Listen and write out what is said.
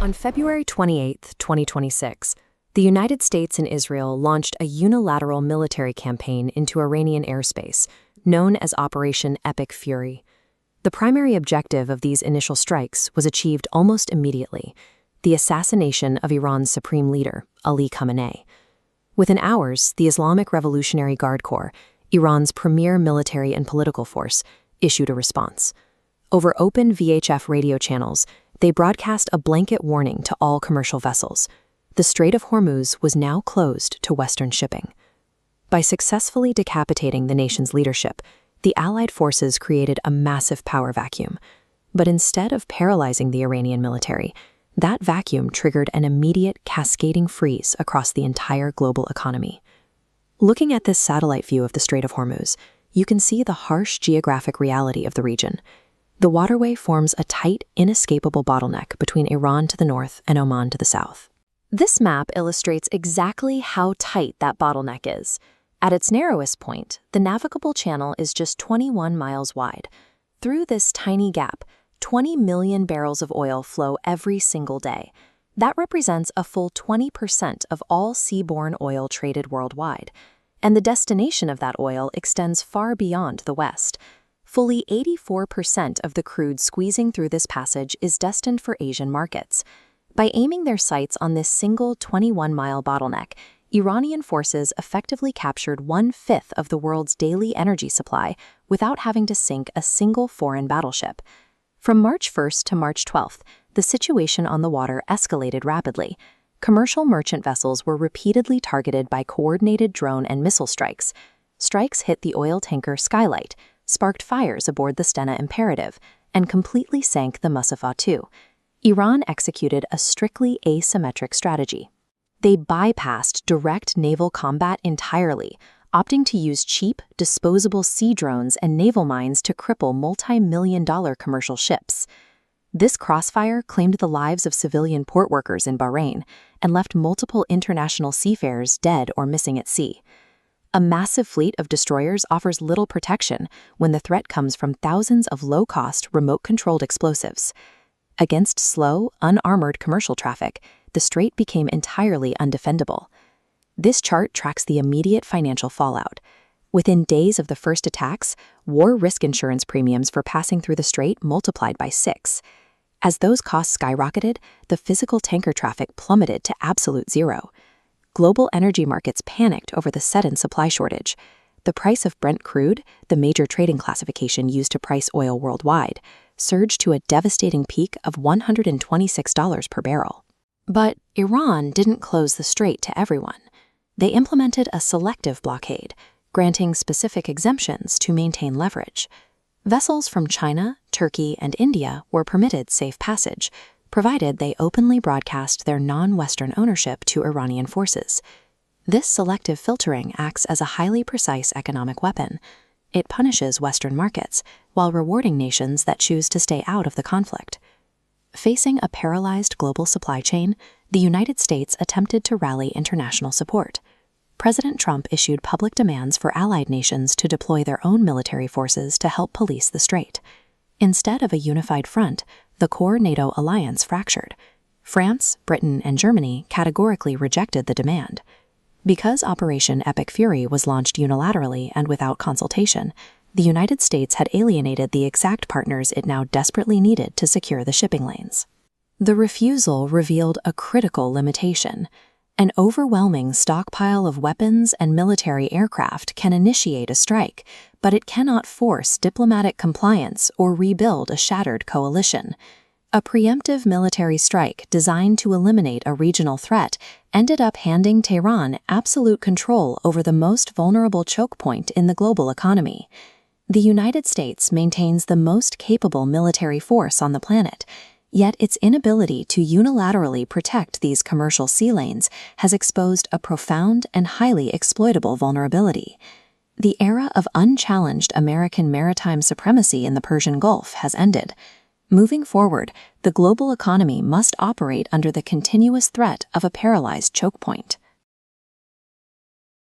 On February 28, 2026, the United States and Israel launched a unilateral military campaign into Iranian airspace, known as Operation Epic Fury. The primary objective of these initial strikes was achieved almost immediately: the assassination of Iran's supreme leader, Ali Khamenei. Within hours, the Islamic Revolutionary Guard Corps, Iran's premier military and political force, issued a response. Over open VHF radio channels, they broadcast a blanket warning to all commercial vessels. The Strait of Hormuz was now closed to Western shipping. By successfully decapitating the nation's leadership, the Allied forces created a massive power vacuum. But instead of paralyzing the Iranian military, that vacuum triggered an immediate cascading freeze across the entire global economy. Looking at this satellite view of the Strait of Hormuz, you can see the harsh geographic reality of the region. The waterway forms a tight, inescapable bottleneck between Iran to the north and Oman to the south. This map illustrates exactly how tight that bottleneck is. At its narrowest point, the navigable channel is just 21 miles wide. Through this tiny gap, 20 million barrels of oil flow every single day. That represents a full 20% of all seaborne oil traded worldwide. And the destination of that oil extends far beyond the West. Fully 84% of the crude squeezing through this passage is destined for Asian markets. By aiming their sights on this single 21-mile bottleneck, Iranian forces effectively captured 1/5 of the world's daily energy supply without having to sink a single foreign battleship. From March 1st to March 12th, the situation on the water escalated rapidly. Commercial merchant vessels were repeatedly targeted by coordinated drone and missile strikes. Strikes hit the oil tanker Skylight, sparked fires aboard the Stena Imperative, and completely sank the Musafa II. Iran executed a strictly asymmetric strategy. They bypassed direct naval combat entirely, opting to use cheap, disposable sea drones and naval mines to cripple multi-million-dollar commercial ships. This crossfire claimed the lives of civilian port workers in Bahrain and left multiple international seafarers dead or missing at sea. A massive fleet of destroyers offers little protection when the threat comes from thousands of low-cost, remote-controlled explosives. Against slow, unarmored commercial traffic, the strait became entirely undefendable. This chart tracks the immediate financial fallout. Within days of the first attacks, war risk insurance premiums for passing through the strait multiplied by 6. As those costs skyrocketed, the physical tanker traffic plummeted to absolute zero. Global energy markets panicked over the sudden supply shortage. The price of Brent Crude, the major trading classification used to price oil worldwide, surged to a devastating peak of $126 per barrel. But Iran didn't close the strait to everyone. They implemented a selective blockade, granting specific exemptions to maintain leverage. Vessels from China, Turkey, and India were permitted safe passage, provided they openly broadcast their non-Western ownership to Iranian forces. This selective filtering acts as a highly precise economic weapon. It punishes Western markets while rewarding nations that choose to stay out of the conflict. Facing a paralyzed global supply chain, the United States attempted to rally international support. President Trump issued public demands for allied nations to deploy their own military forces to help police the strait. Instead of a unified front, the core NATO alliance fractured. France, Britain, and Germany categorically rejected the demand. Because Operation Epic Fury was launched unilaterally and without consultation, the United States had alienated the exact partners it now desperately needed to secure the shipping lanes. The refusal revealed a critical limitation. An overwhelming stockpile of weapons and military aircraft can initiate a strike, but it cannot force diplomatic compliance or rebuild a shattered coalition. A preemptive military strike designed to eliminate a regional threat ended up handing Tehran absolute control over the most vulnerable choke point in the global economy. The United States maintains the most capable military force on the planet, yet its inability to unilaterally protect these commercial sea lanes has exposed a profound and highly exploitable vulnerability. The era of unchallenged American maritime supremacy in the Persian Gulf has ended. Moving forward, the global economy must operate under the continuous threat of a paralyzed choke point.